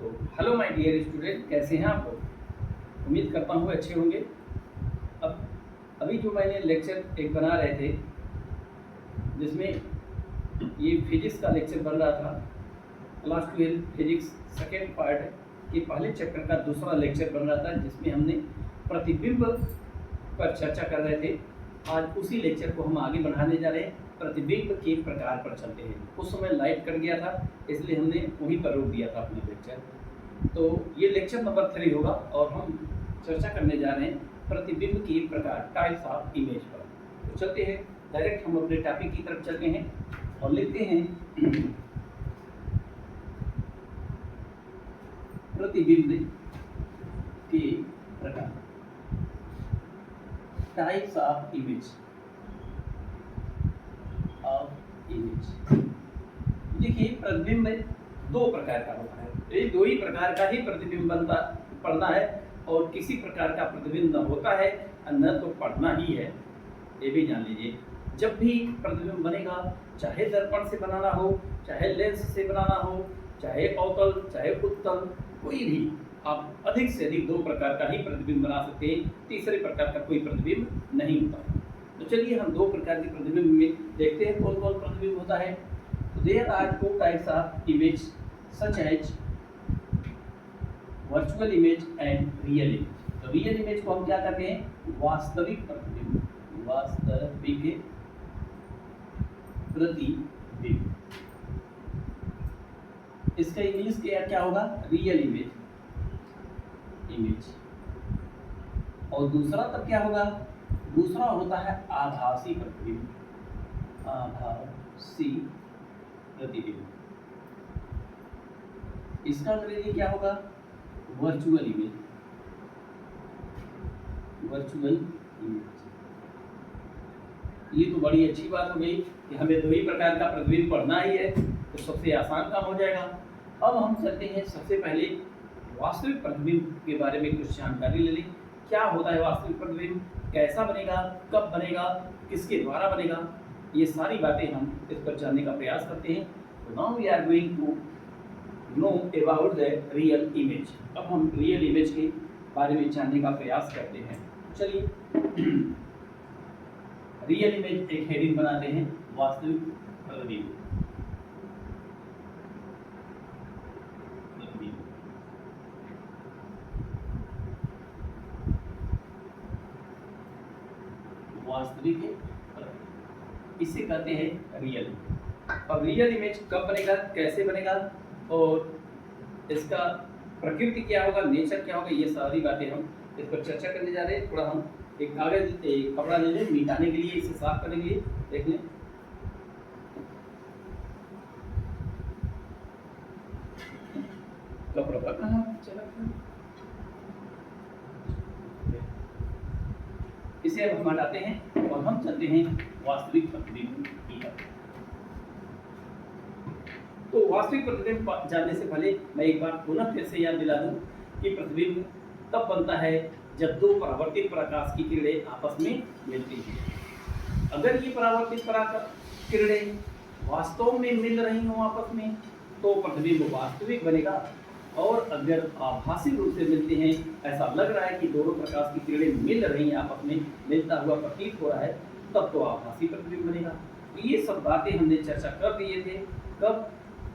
तो hello my dear student, कैसे हैं आप लोग। उम्मीद करता हूँ अच्छे होंगे। अब अभी जो मैंने लेक्चर एक बना रहे थे जिसमें ये फिजिक्स का लेक्चर बन रहा था, क्लास 12 फिजिक्स सेकेंड पार्ट के पहले चैप्टर का दूसरा लेक्चर बन रहा था जिसमें हमने प्रतिबिंब पर चर्चा कर रहे थे। आज उसी लेक्चर को हम आगे बढ़ाने जा रहे हैं, प्रतिबिंब के प्रकार पर चलते हैं। उस समय लाइट कट गया था इसलिए हमने वहीं पर रोक दिया था अपना लेक्चर। तो ये लेक्चर नंबर 3 होगा और हम चर्चा करने जा रहे हैं प्रतिबिंब के प्रकार, टाइप्स ऑफ इमेज पर। तो चलते हैं, डायरेक्ट हम अपने टॉपिक की तरफ चलते हैं और लिखते हैं प्रतिबिंब के प्रकार, टाइप्स ऑफ इमेज। देखिए, प्रतिबिंब दो प्रकार का होता है, ये दो ही प्रकार का ही प्रतिबिंब पढ़ना है और किसी प्रकार का प्रतिबिंब न होता है न तो पढ़ना ही है। ये भी जान लीजिए, जब भी प्रतिबिंब बनेगा, चाहे दर्पण से बनाना हो, चाहे लेंस से बनाना हो, चाहे अवतल चाहे उत्तल, कोई भी आप अधिक से अधिक दो प्रकार का ही प्रतिबिंब बना सकते हैं। तीसरे प्रकार का कोई प्रतिबिंब नहीं होता। तो चलिए हम दो प्रकार के प्रतिबिंब में देखते हैं कौन कौन प्रतिबिंब होता है। तो there are two types of image such as virtual image and real image. तो रियल इमेज को हम क्या कहते हैं? वास्तविक प्रतिबिंब। वास्तविक प्रतिबिंब, इसका इंग्लिश क्या होगा? Real image. और दूसरा तब क्या होगा? दूसरा होता है आभासी प्रतिबिंब। आभासी प्रतिबिंब, इसका अंग्रेजी क्या होगा? Virtual image. वर्चुअल इमेज, ये तो बड़ी अच्छी बात हो गई कि हमें दो ही प्रकार का प्रतिबिंब पढ़ना ही है, तो सबसे आसान काम हो जाएगा। अब हम चलते हैं, सबसे पहले वास्तविक प्रतिबिंब के बारे में कुछ जानकारी ले लें। क्या होता है वास्तविक प्रतिबिंब, कैसा बनेगा, कब बनेगा, किसके द्वारा बनेगा, ये सारी बातें हम इस पर जानने का प्रयास करते हैं। तो now we are going to know about the real image. अब हम रियल इमेज के बारे में जानने का प्रयास करते हैं। चलिए रियल इमेज एक हेडिंग बनाते हैं, वास्तविक प्रतिबिंब। वास्तविक इसे कहते हैं रियल। अब रियल इमेज कब बनेगा, कैसे बनेगा और इसका प्रकृति क्या होगा, नेचर क्या होगा, ये सारी बातें हम इस पर चर्चा करने जा रहे हैं। थोड़ा हम एक कागज एक कपड़ा ले लें मिटाने के लिए, इसे साफ करने के लिए। देख लें, कपड़ा कहाँ चला गया? इसे अब हम हटाते हैं और हम चलते हैं वास्तविक प्रतिबिंब की तरफ। तो वास्तविक प्रतिबिंब जानने से पहले मैं एक बार पुनः फिर से याद दिला दूं कि प्रतिबिंब तब बनता है जब दो परावर्तित प्रकाश की किरणें आपस में मिलती हैं। अगर ये परावर्तित किरणें वास्तव में मिल रही हों आपस में तो प्रतिबिंब वास्तविक बनेगा, और अगर आभासी रूप से मिलते हैं, ऐसा लग रहा है कि दोनों प्रकाश की किरणें मिल रही हैं, आपस में मिलता हुआ प्रतीत हो रहा है, तब तो आभासी प्रतिबिंब बनेगा। ये सब बातें हमने चर्चा कर दिए थे। कब?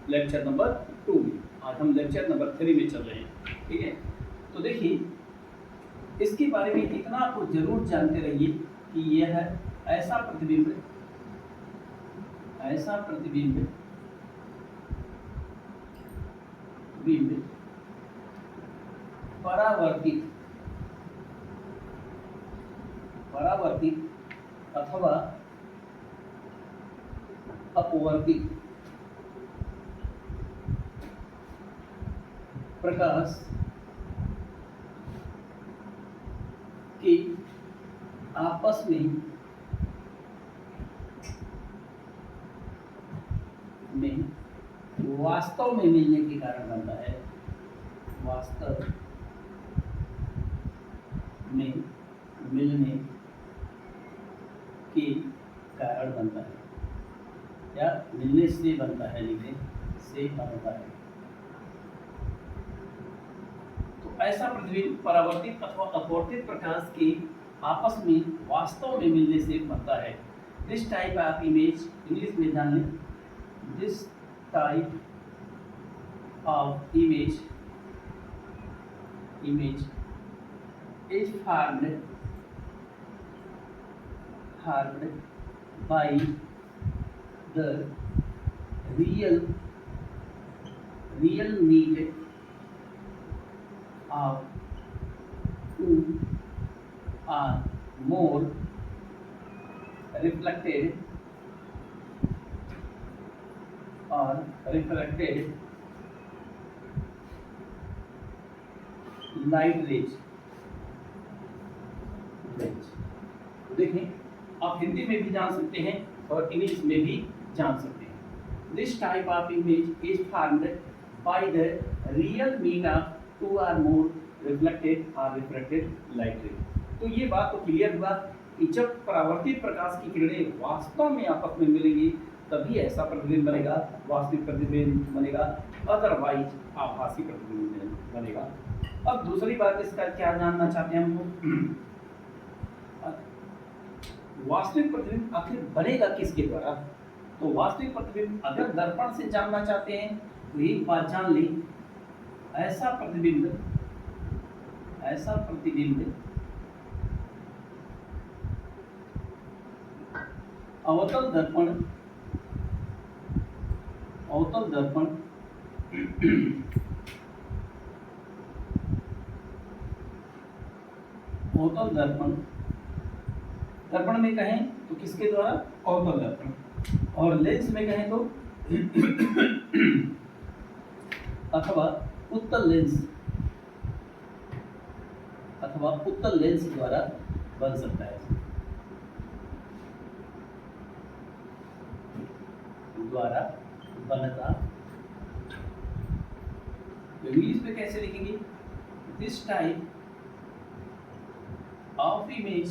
लेक्चर नंबर 2 में। आज हम लेक्चर नंबर 3 में चल रहे हैं, ठीक है। तो देखिए, इसके बारे में इतना आपको जरूर जानते रहिए कि यह ऐसा प्रतिबिंब परावर्तित अथवा अपवर्तित प्रकाश के आपस में वास्तव में मिलने के कारण बनता है। वास्तव में मिलने के कारण बनता है, या मिलने से बनता है, लिखें से बनता है। ऐसा प्रतिबिंब परावर्तित अथवा अपवर्तित प्रकाश के आपस में वास्तव में मिलने से बनता है। This type of image, English में जान लें, this type of image is formed by the real need of two or more reflected light rays. देखें, आप हिंदी में भी जान सकते हैं और इंग्लिश में भी जान सकते हैं। This type of image is formed by the real mean of two or more reflected light rays. तो ये बात तो क्लियर हुआ कि जब परावर्तित प्रकाश की किरणें वास्तव में आपस में मिलेंगी तभी ऐसा प्रतिबिंब बनेगा, वास्तविक प्रतिबिंब बनेगा, अदरवाइज आभासी प्रतिबिंब बनेगा। अब दूसरी बात इसका क्या जानना चाहते हैं हम लोग, वास्तविक प्रतिबिंब आखिर बनेगा किसके द्वारा। तो वास्तविक प्रतिबिंब अगर दर्पण से जानना चाहते हैं तो एक बात जान लें, ऐसा प्रतिबिंब अवतल दर्पण दर्पण में कहें तो किसके द्वारा, अवतल दर्पण, और लेंस में कहें तो अथवा उत्तल लेंस द्वारा बन सकता है, द्वारा बनता। तो इंग्लिश में कैसे लिखेंगे, this type of image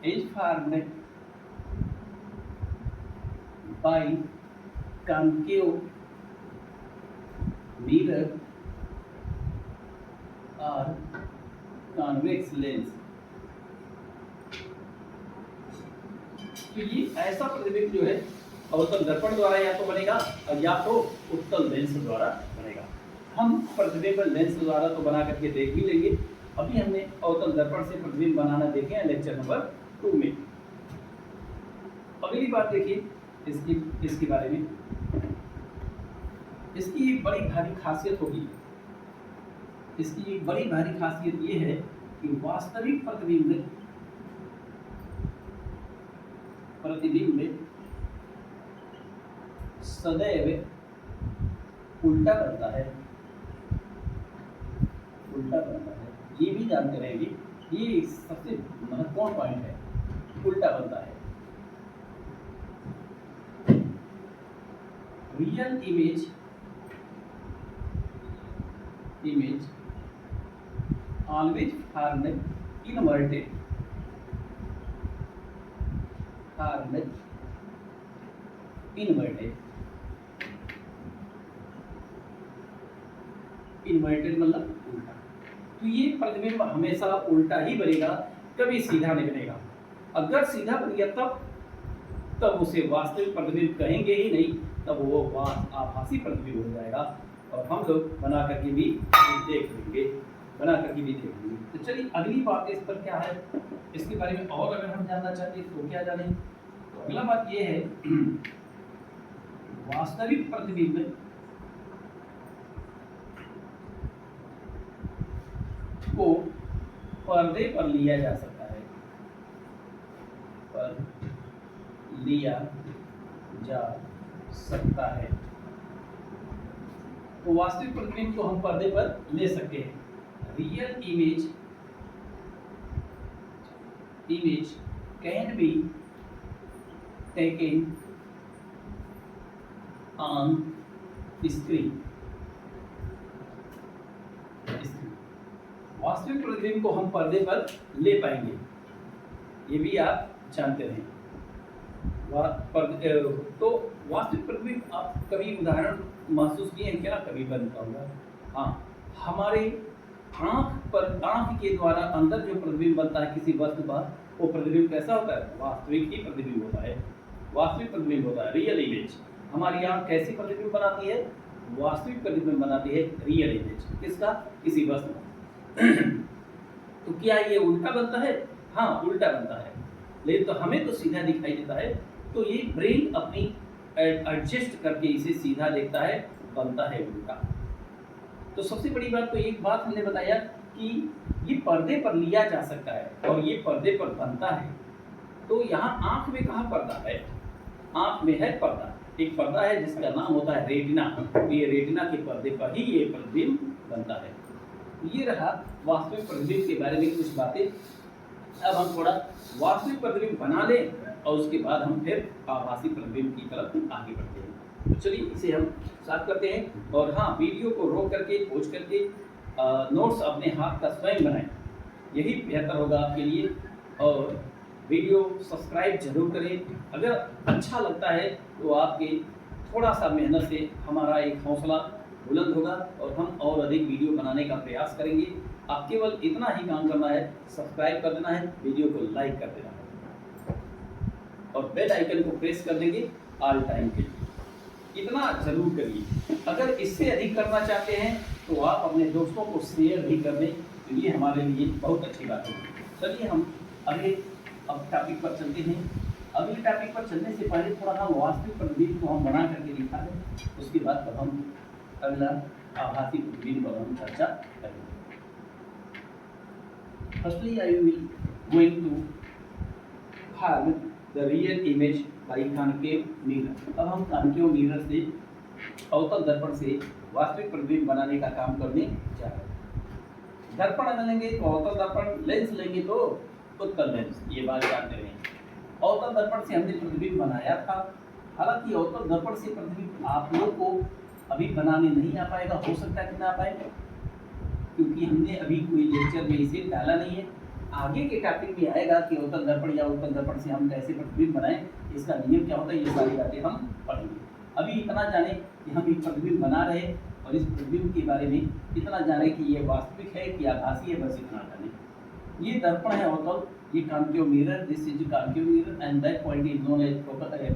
is formed by concave mirror or convex lens। तो ये ऐसा प्रतिबिंब जो है अवतल दर्पण द्वारा या तो बनेगा और या तो उत्तल लेंस द्वारा बनेगा। हम प्रतिबिंब लेंस द्वारा तो बना करके देख भी लेंगे, अभी हमने अवतल दर्पण से प्रतिबिंब बनाना देखे हैं लेक्चर नंबर 2 में। अगली बात देखिए इसके बारे में, इसकी बड़ी भारी खासियत होगी, इसकी बड़ी भारी खासियत ये है कि वास्तविक प्रतिबिंब सदैव उल्टा बनता है, ये भी जानते रहेंगे, ये सबसे महत्वपूर्ण पॉइंट है, उल्टा बनता है। Real image always formed inverted मतलब उल्टा। तो ये प्रतिबिंब हमेशा उल्टा ही बनेगा, कभी सीधा नहीं बनेगा। अगर सीधा बन गया तब उसे वास्तविक प्रतिबिंब कहेंगे ही नहीं, तब वो आभासी प्रतिबिंब हो जाएगा और हम लोग बना करके भी देख लेंगे। तो चलिए अगली बात इस पर क्या है, इसके बारे में और अगर हम जानना चाहते हैं तो क्या जाने। तो अगला बात ये है, वास्तविक प्रतिबिंब को पर्दे पर लिया जा सकता है, तो वास्तविक प्रतिबिंब को हम पर्दे पर ले सकते हैं। Real image can be taken on screen. वास्तविक प्रतिबिंब को हम पर्दे पर ले पाएंगे, ये भी आप जानते रहें। तो वास्तविक प्रतिबिंब आप कभी उदाहरण महसूस किए हैं क्या? कभी बनता होगा। हाँ, हमारे आँख के द्वारा अंदर जो प्रतिबिंब बनता है किसी वस्तु का, वो प्रतिबिंब कैसा होता है? वास्तविक ही प्रतिबिंब होता है, वास्तविक प्रतिबिंब होता है, रियल इमेज। हमारी आँख कैसी प्रतिबिंब बनाती है? वास्तविक प्रतिबिंब बनाती है, रियल इमेज। किसका? किसी वस्तु का। तो क्या ये उल्टा बनता है? हाँ, उल्टा बनता है, लेकिन तो हमें तो सीधा दिखाई देता है। तो ये ब्रेन अपनी एडजस्ट करके इसे सीधा देखता है, बनता है उल्टा। तो सबसे बड़ी बात तो एक बात हमने बताया कि ये पर्दे पर लिया जा सकता है और ये पर्दे पर बनता है। तो यहाँ आँख में कहाँ पर्दा है? आँख में है पर्दा, एक पर्दा है जिसका नाम होता है रेटिना। तो ये रेटिना के पर्दे पर ही ये प्रतिबिंब बनता है। ये रहा वास्तविक प्रतिबिंब के बारे में कुछ बातें। अब हम थोड़ा वास्तविक प्रतिबिंब बना लें और उसके बाद हम फिर आभासी प्रतिबिंब की तरफ आगे बढ़ते हैं। तो चलिए इसे हम स्टार्ट करते हैं। और हाँ, वीडियो को रोक करके, पॉज करके नोट्स अपने हाथ का स्वयं बनाएं, यही बेहतर होगा आपके लिए। और वीडियो सब्सक्राइब जरूर करें। अगर अच्छा लगता है तो आपके थोड़ा सा मेहनत से हमारा एक हौसला बुलंद होगा और हम और अधिक वीडियो बनाने का प्रयास करेंगे। आप केवल इतना ही काम करना है, सब्सक्राइब कर देना है, वीडियो को लाइक कर देना है और बेल आइकन को प्रेस कर देंगे ऑल टाइम के लिए। इतना जरूर करिए। अगर इससे अधिक करना चाहते हैं तो आप अपने दोस्तों को शेयर भी कर दें, तो ये हमारे लिए बहुत अच्छी बात है। चलिए हम अगले टॉपिक पर चलते हैं। अगले टॉपिक पर चलने से पहले थोड़ा हम वास्तविक प्रतिबिंब को हम बना करके दिखा दें, उसके बाद तब हम अगला आभासी प्रतिबिंब पर हम चर्चा करेंगे। Firstly I will going to form the real image by concave mirror. अब हम कॉन्केव मिरर से, अवतल दर्पण से वास्तविक प्रतिबिंब बनाने का काम करने जा रहे हैं। दर्पण लेंगे तो अवतल दर्पण, लेंस लेंगे तो उत्तल लेंस, ये बात जानते रहे। अवतल दर्पण से हमने प्रतिबिंब बनाया था। हालांकि अवतल दर्पण से प्रतिबिंब आप लोग को अभी बनाने नहीं आ पाएगा, हो सकता है कि ना आ पाएगा, क्योंकि हमने अभी कोई लेक्चर में इसे डाला नहीं है। आगे के टॉपिक में आएगा कि अवतल दर्पण या उत्तल दर्पण से हम कैसे प्रतिबिंब बनाएं, इसका नियम क्या होता है, ये सारी बातें हम पढ़ेंगे। अभी इतना जाने कि हम एक प्रतिबिंब बना रहे हैं और इस प्रतिबिंब के बारे में इतना जाने कि ये वास्तविक है कि आभासी है, बस इतना जाने। ये दर्पण है अवतल, ये concave mirror, this is concave mirror and that point is known as focal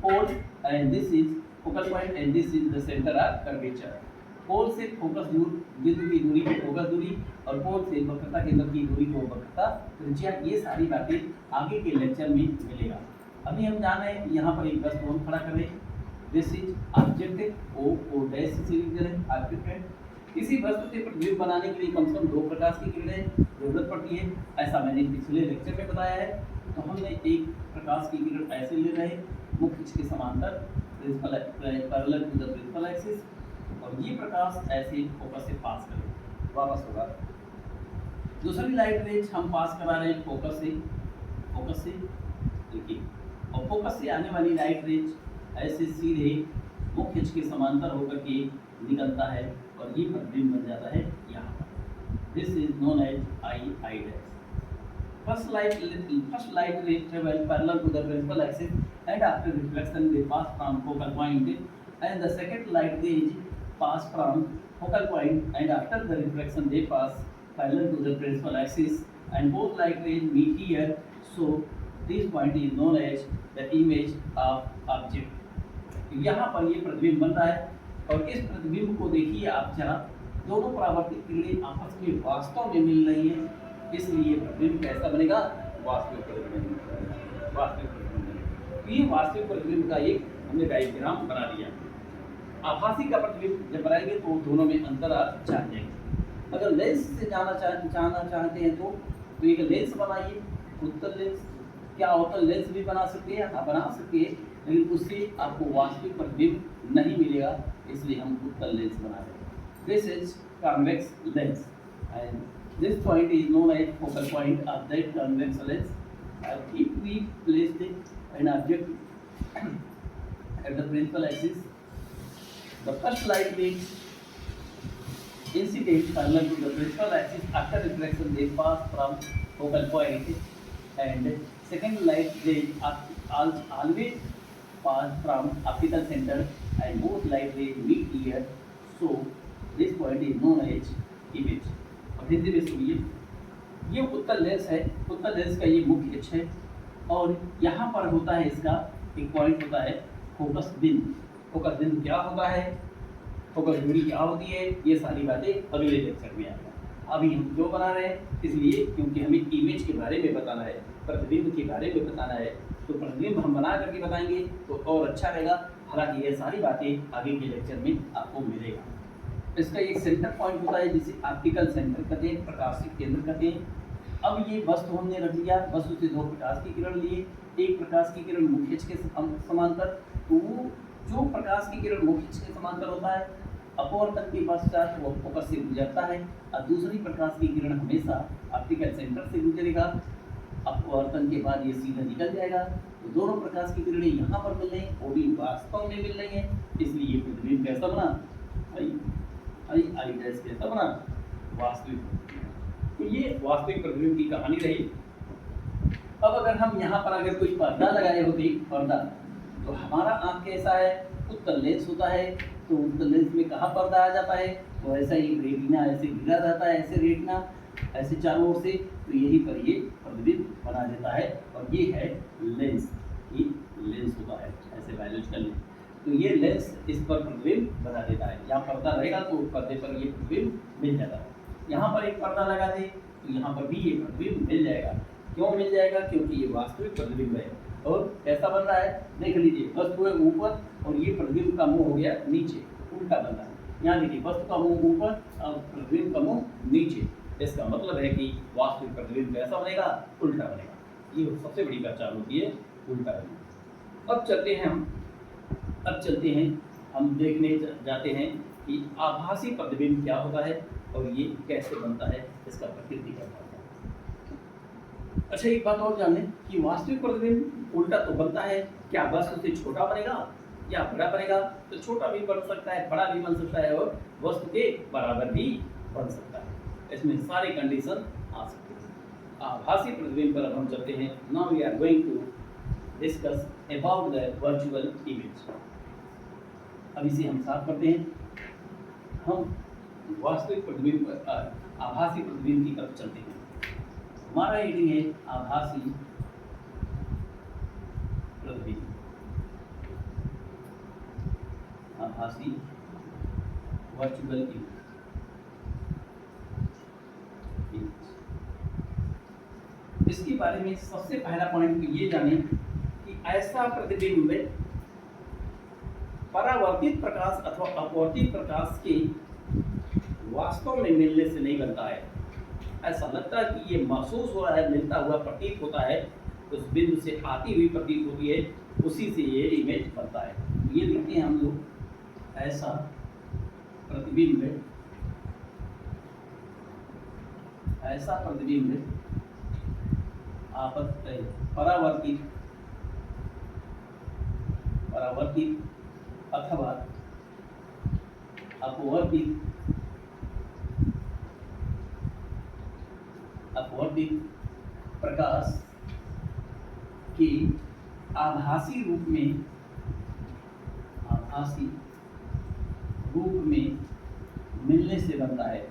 pole and this is focal point and this is the centre of curvature. Pole से फोकस दूर, बिंदु की दूरी फोकस दूरी, और पोल से वक्रता केंद्र की दूरी को वक्रता त्रिज्या। ये सारी बातें आगे के लेक्चर में मिलेगा। अभी हम जान रहे हैं, यहाँ पर एक वस्तु हम खड़ा कर रहे हैं, this is object O dash से लिख रहे हैं ऑब्जेक्ट। किसी वस्तु से प्रतिबिंब बनाने के लिए कम से कम 2 प्रकाश की किरणें जरूरत पड़ती है, ऐसा मैंने पिछले लेक्चर में बताया है। तो हमने एक प्रकाश की किरण ऐसे ले रहे हैं, मुख्य अक्ष के समांतर, parallel to the principal axis, और ये प्रकाश ऐसे फोकस से पास करें, वापस होगा। दूसरी लाइट रेंज हम पास करा रहे हैं फोकस से देखिए, और फोकस से आने वाली लाइट रेंज ऐसे सीधे मुख्य अक्ष के समांतर होकर के निकलता है और ये प्रतिबिंब बन जाता है यहाँ पर। This is known as I dash. First light ray travel parallel to the principal axis and after reflection they pass from focal point, and the second light rays pass from focal point and after the reflection they pass parallel to the principal axis and both light rays meet here, so this point is known as the image of object। यहाँ पर ये प्रतिबिंब बन रहा है और इस प्रतिबिंब को देखिए आप जरा, दोनों परावर्तित किरणें आपस में वास्तव में मिल रही हैं, इसलिए प्रतिबिंब कैसा बनेगा? वास्तविक प्रतिबिंब। वास्तविक प्रतिबिंब, ये वास्तविक प्रतिबिंब का एक हमने डायग्राम बना दिया। आभासी का प्रतिबिंब जब बनाएंगे तो दोनों में अंतर आप जान जाएंगे। अगर लेंस से जानना चाहते हैं तो एक लेंस बनाइए, उत्तल लेंस। क्या अवतल लेंस भी बना सकते हैं? हाँ, बना सकते हैं, लेकिन उससे आपको वास्तविक प्रतिबिंब नहीं मिलेगा, इसलिए हम उत्तल लेंस बना रहे हैं। This is convex lens and this point is known as focal point of that convex lens. If we place an object at the principal axis, the first light rays incident parallel to the principal axis. After reflection they pass from focal point, and second light rays are always pass from optical center and both light rays meet here, so this point is known as image। अब हिंदी में सुनिए, ये उत्तल lens है, उत्तल lens का ये मुख्य अक्ष है और यहाँ पर होता है इसका एक पॉइंट होता है फोकस बिंदु। फोकस बिंदु क्या होता है, फोकस दूरी क्या होती है, ये सारी बातें अगले लेक्चर में आएगा। अभी हम क्यों बना रहे हैं, इसलिए क्योंकि हमें इमेज के बारे में बताना है, प्रतिबिंब के बारे में बताना है, तो प्रतिबिंब हम बना करके बताएंगे तो और अच्छा रहेगा। हालांकि ये सारी बातें आगे के लेक्चर में आपको मिलेगा। इसका एक सेंटर पॉइंट होता है जिसे ऑप्टिकल सेंटर कहते हैं, प्रकाशिक केंद्र कहते हैं। अब ये वस्तु हमने रख लिया, वस्तु से दो प्रकाश की किरण लिए, एक प्रकाश की किरण मुख्य अक्ष के समांतर, तो जो प्रकाश की किरण मुख्य अक्ष के समांतर होता है अपवर्तन के पश्चात वो फोकस से गुजरता है और दूसरी प्रकाश की किरण हमेशा ऑप्टिकल सेंटर से गुजरेगा। अपवर्तन के बाद ये सीधा निकल जाएगा, तो दोनों प्रकाश की किरणें यहाँ पर मिल रही हैं, वो भी वास्तव में मिल रही हैं, इसलिए ये प्रतिबिंब कैसा बना, आई डैश कैसा बना, वास्तविक। तो ये वास्तविक प्रतिबिंब की कहानी रही। अब अगर हम यहाँ पर अगर कोई पर्दा लगाए होते, पर्दा, तो हमारा आँख कैसा है, उत्तल लेंस होता है, तो उत्तल लेंस में कहाँ पर्दा आ जाता है, तो ऐसा ही रेटिना ऐसे घिरा रहता है, ऐसे रेटिना ऐसे चारों ओर से, तो यही पर ये प्रतिबिंब बना देता है और ये है लेंस। ये लेंस होता है ऐसे बायोलॉजिकल लेंस, तो ये लेंस इस पर प्रतिबिंब बना देता है। यहाँ पर्दा रहेगा तो पर्दे पर ये प्रतिबिंब मिल जाता है। यहाँ पर एक पर्दा लगा दे तो यहाँ पर भी ये प्रतिबिंब मिल जाएगा। क्यों मिल जाएगा, क्योंकि ये वास्तविक प्रतिबिंब है। और कैसा बन रहा है देख लीजिए, वस्तु है ऊपर और ये प्रतिबिंब का मुंह हो गया नीचे, उल्टा बन रहा है। यहाँ देखिए वस्तु का मुंह ऊपर और प्रतिबिंब का मुंह नीचे, इसका मतलब है कि वास्तविक प्रतिबिंब कैसा बनेगा, उल्टा बनेगा। ये सबसे बड़ी पहचान होती है, उल्टा बनेगा। अब चलते हैं हम देखने जाते हैं कि आभासी प्रतिबिंब क्या होता है और ये कैसे बनता है, इसका प्रकृति क्या होता है। अच्छा एक बात और जान लें कि वास्तविक प्रतिबिंब उल्टा तो बनता है, क्या वस्तु से छोटा बनेगा या बड़ा बनेगा, तो छोटा भी बन सकता है, बड़ा भी बन सकता है और वस्तु के बराबर भी बन सकता है। इसमें सारी कंडीशन आ सकती है। आभासी प्रतिबिंब पर हम चलते हैं। Now we are going to discuss about the virtual image. अब इसे हम साफ करते हैं। हम वास्तविक प्रतिबिंब पर आभासी प्रतिबिंब की तरफ चलते हैं। हमारा हेडिंग है आभासी प्रतिबिंब। आभासी वर्चुअल इमेज। इसके बारे में सबसे पहला पॉइंट ये जाने कि ऐसा प्रतिबिंब परावर्तित प्रकाश अथवा अपवर्तित प्रकाश के वास्तव में मिलने से नहीं बनता है। ऐसा लगता है कि ये महसूस हो रहा है, मिलता हुआ प्रतीत होता है, उस बिंदु से आती हुई प्रतीत होती है, उसी से ये इमेज बनता है। ये देखते हैं हम लोग, ऐसा प्रतिबिंब परावर्तित अथवा अपवर्तित प्रकाश के आभासी रूप में मिलने से बनता है,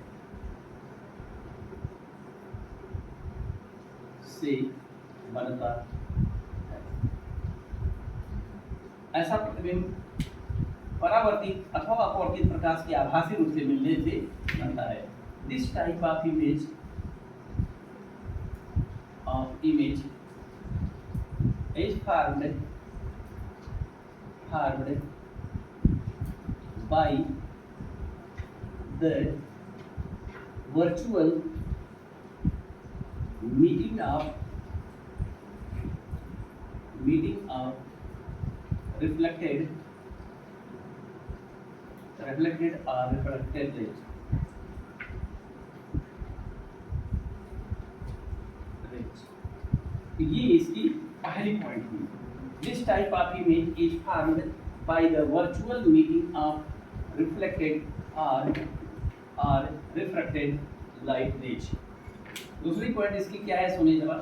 ऐसा प्रतिबिंब परावर्तित अथवा अपवर्तित प्रकाश के आभासी रूप से मिलने से बनता है। This type of image is formed by the virtual meeting of reflected or refracted rays। ये इसकी पहली पॉइंट हुई। This type of image is formed by the virtual meeting of reflected और रिफ्रैक्टेड लाइट रेज। दूसरी point इसकी क्या है, सुनिए जरा।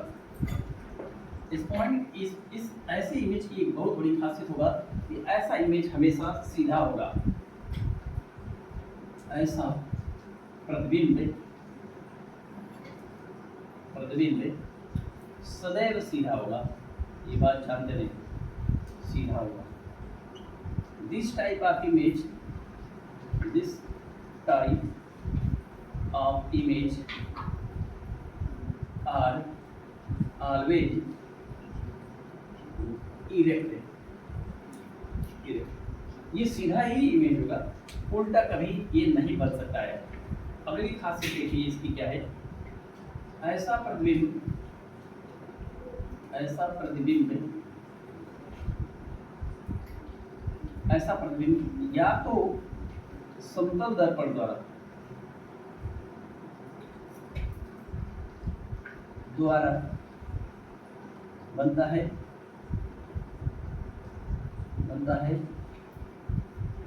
इस पॉइंट इस ऐसे इमेज की एक बहुत बड़ी खासियत होगा कि ऐसा इमेज हमेशा सीधा होगा। ऐसा प्रतिबिंब सदैव सीधा होगा, ये बात ध्यान देने, सीधा होगा। This type of image are always erect. ये सीधा ही इमेज होगा, उल्टा कभी ये नहीं बन सकता है। अगली खासियत देखिए इसकी क्या है। ऐसा प्रतिबिंब या तो समतल दर्पण द्वारा बनता है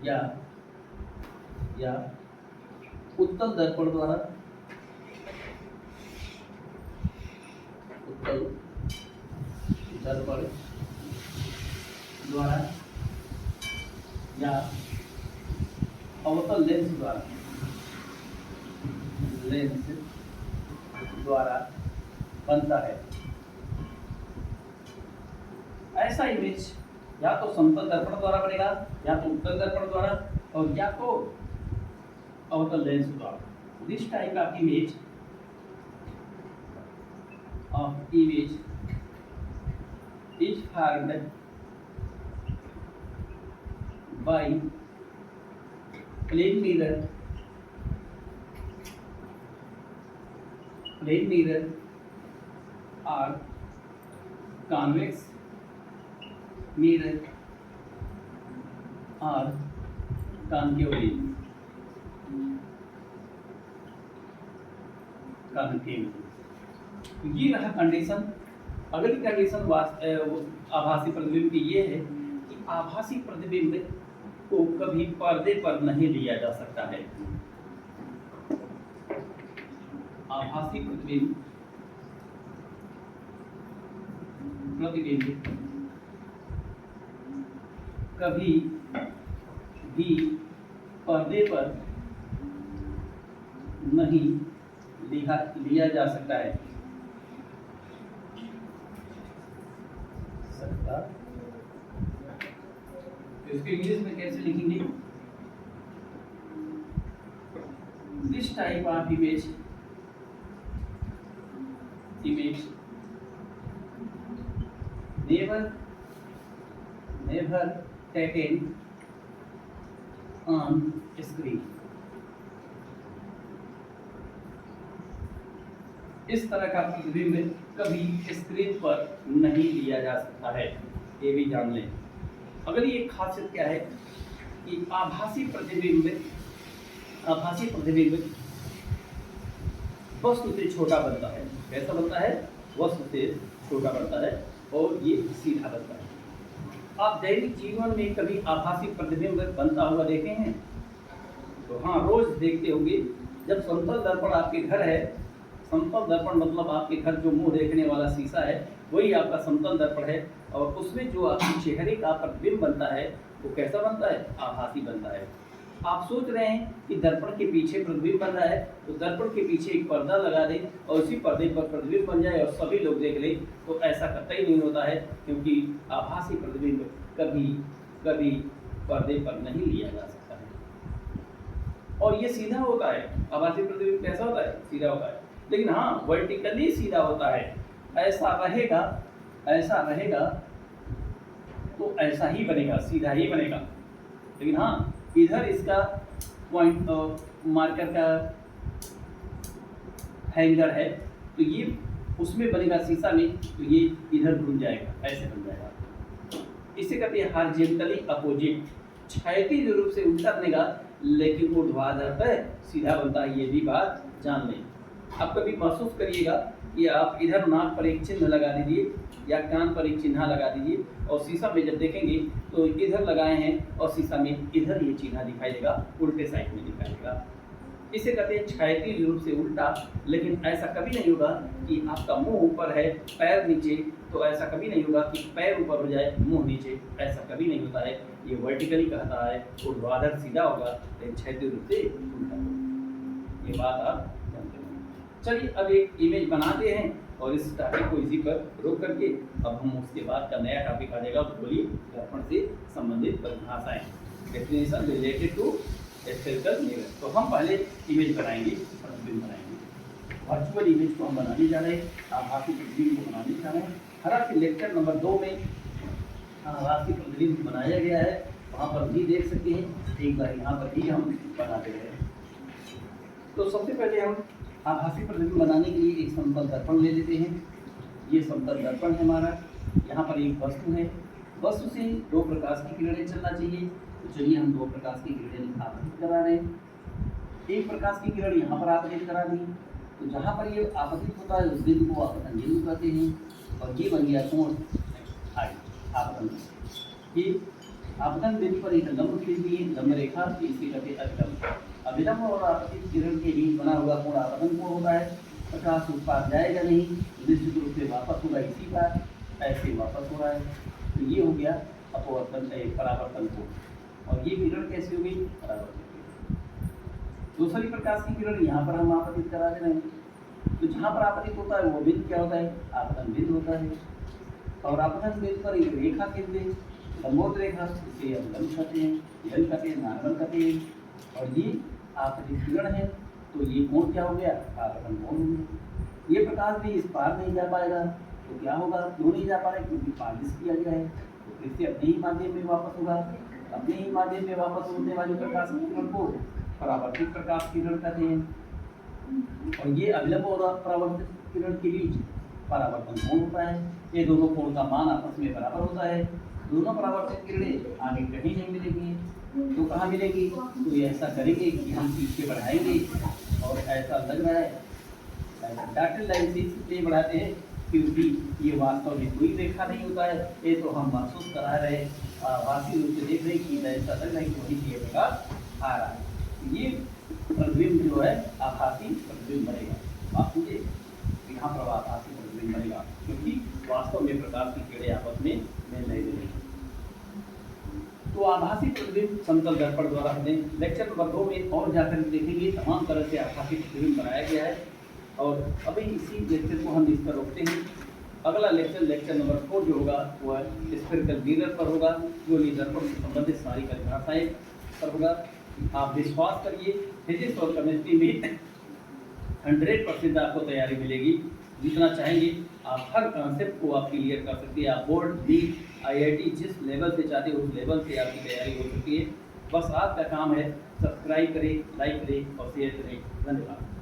या उत्तल दर्पण द्वारा या अवतल लेंस द्वारा बनता है। ऐसा इमेज या तो समतल दर्पण द्वारा बनेगा, या तो उत्तल दर्पण द्वारा, और या तो अवतल लेंस द्वारा। This type of image is formed by plane mirror or convex mirror or concave lens। ये रहा कंडीशन। अगली कंडीशन आभासी प्रतिबिंब की ये है कि आभासी प्रतिबिंब को कभी पर्दे पर नहीं लिया जा सकता है। आभासी प्रतिबिंब कभी भी पर्दे पर नहीं लिया जा सकता है। तो इसको इंग्लिश में कैसे लिखेंगे? This type of image never taken on screen। इस तरह का प्रतिबिंब कभी स्क्रीन पर नहीं लिया जा सकता है, ये भी जान लें। अगली एक खासियत क्या है कि आभासी प्रतिबिंब वस्तु से छोटा बनता है। कैसा बनता है? वस्तु से छोटा बनता है और ये सीधा बनता है। आप दैनिक जीवन में कभी आभासी प्रतिबिंब बनता हुआ देखे हैं? तो हाँ, रोज देखते होंगे। जब समतल दर्पण आपके घर है, समतल दर्पण मतलब आपके घर जो मुंह देखने वाला शीशा है वही आपका समतल दर्पण है, और उसमें जो आपके चेहरे का प्रतिबिंब बनता है वो कैसा बनता है? आभासी बनता है। आप सोच रहे हैं कि दर्पण के पीछे प्रतिबिंब बन रहा है, तो दर्पण के पीछे एक पर्दा लगा दें और उसी पर्दे पर प्रतिबिंब बन जाए और सभी लोग देख लें, तो ऐसा कतई नहीं होता है, क्योंकि आभासी प्रतिबिंब कभी पर्दे पर नहीं लिया जा सकता है। और ये सीधा होता है। आभासी प्रतिबिंब कैसा होता है? सीधा होता है। लेकिन हाँ, वर्टिकली सीधा होता है। ऐसा रहेगा तो ऐसा ही बनेगा, सीधा ही बनेगा। लेकिन हाँ, इधर इसका पॉइंट मार्कर का हैंगर है, तो ये उसमें बनेगा शीशा में, तो ये इधर घूम जाएगा, ऐसे बन जाएगा। इसे कहते हैं हॉरिजॉन्टली अपोजिट, क्षैतिज रूप से उल्टा बनेगा, लेकिन ऊर्ध्वाधर पर सीधा बनता है। ये भी बात जान लें। आप कभी महसूस करिएगा कि आप इधर नाक पर एक चिन्ह लगा दीजिए या कान पर एक चिन्ह लगा दीजिए, और शीशा में जब देखेंगे तो इधर लगाए हैं और शीशा में इधर ये चिन्ह दिखाई देगा, उल्टे साइड में दिखाई देगा। इसे कहते हैं क्षैतिज रूप से उल्टा। लेकिन ऐसा कभी नहीं होगा कि आपका मुंह ऊपर है पैर नीचे, तो ऐसा कभी नहीं होगा कि पैर ऊपर हो जाए मुंह नीचे, ऐसा कभी नहीं होता है। ये वर्टिकली कहता है, ऊर्ध्वाधर सीधा होगा लेकिन क्षैतिज रूप से उल्टा होगा। ये बात आप जानते हैं। चलिए अब एक इमेज बनाते हैं और इस टॉपिक को इसी पर रोक करके अब हम उसके बाद का नया टॉपिक आ जाएगा गोलीय दर्पण से संबंधित परिभाषाएं, definition related to spherical mirror. तो हम पहले इमेज बनाएंगे, प्रतिबिंब बनाएंगे। वर्चुअल इमेज को हम बनाने जा रहे हैं, आभासी प्रतिबिंब को बनाने जा रहे हैं। हालांकि लेक्चर नंबर 2 में आभासी प्रतिबिंब बनाया गया है, वहाँ पर भी देख सकते हैं। एक बार यहाँ पर भी हम बनाते हैं। तो सबसे पहले हम आभासी प्रतिबिंब बनाने के लिए एक समतल दर्पण ले लेते हैं। ये समतल दर्पण है हमारा। यहाँ पर एक वस्तु है, वस्तु से 2 प्रकाश की किरणें चलना चाहिए। तो चलिए हम 2 प्रकाश की किरणें आपतित करा रहे हैं। एक प्रकाश की किरण यहाँ पर आपतित करा दी, तो जहाँ पर ये आपतित होता है उस बिंदु को आपतन बिंदु कहते हैं। और ये बन गया कोण आई आपतन। ये आपतन बिंदु पर एक लंब खींचती है, लंब रेखा, इसे कहते हैं अभिलंब। अभिलंब और आपतित किरण के बीच बना हुआ कोण आपतन कोण होता है। प्रकाश उस पार जाएगा नहीं, निश्चित रूप से वापस होगा इसी पार, ऐसे वापस हो रहा है। तो ये हो गया अपवर्तन परावर्तन कोण। और ये किरण कैसी होगी? परावर्तन। दूसरी प्रकाश की किरण यहाँ पर हम आपतित करा दे रहे हैं। तो जहाँ पर आपतित होता है वो बिंदु क्या होता है? आपतन बिंदु होता है। और आपतन बिंदु पर एक रेखा खींचते हैं, लंबवत रेखा, इसे अभिलंब कहते हैं, एल कहते हैं, नार्मल कहते हैं। और ये आपतित किरण है, तो ये कोण क्या हो गया? आपतन कोण हो गया। ये प्रकाश भी इस पार नहीं जा पाएगा, तो क्या होगा? क्यों नहीं जा पा रहा है? क्योंकि पारिश किया गया है, तो फिर से अपने ही माध्यम में वापस होगा। अपने ही माध्यम में वापस होने वाले प्रकाश की किरण को परावर्तित प्रकाश किरण कहते हैं। और ये अभिलंब और परावर्तित किरण के बीच परावर्तन कोण होता है। ये दोनों कोण का मान आपस में बराबर होता है। दोनों परावर्तित किरणें आगे कहीं नहीं मिलेगी, तो कहाँ मिलेगी? तो ये ऐसा करेंगे कि हम पीछे बढ़ाएंगे और ऐसा लग रहा है डॉटेड लाइन से इसलिए बढ़ाते हैं क्योंकि ये वास्तव में कोई रेखा नहीं होता है। ये तो हम महसूस करा रहे हैं, आभासी रूप से देख रहे हैं कि ऐसा लग रहा है कि वहीं से प्रकाश आ रहा है। ये प्रतिबिंब जो है आभासी प्रतिबिंब बनेगा। आप समझे? यहाँ पर आभासी प्रतिबिंब बनेगा क्योंकि वास्तव में प्रकाश की किरणें आपस में मेल नहीं दे रही। तो आभासी प्रतिबिंब समतल दर्पण द्वारा हमें लेक्चर नंबर 2 में और जाकर देखेंगे। तमाम तरह से आभासी प्रतिबिंब बनाया गया है और अभी इसी लेक्चर को हम इस पर रोकते हैं। अगला लेक्चर नंबर 4 जो होगा वह स्फेरिकल मिरर पर होगा, गोलीय दर्पण से संबंधित सारी परिभाषाएं पर होगा। आप विश्वास करिए, फिजिक्स और केमिस्ट्री में 100% आपको तैयारी मिलेगी। जितना चाहेंगे आप हर कॉन्सेप्ट को आप क्लियर कर सकते हैं। आप बोर्ड, नीट, IIT जिस लेवल से चाहते हो उस लेवल से आपकी तैयारी हो सकती है। बस आपका काम है सब्सक्राइब करें, लाइक करें और शेयर करें। धन्यवाद।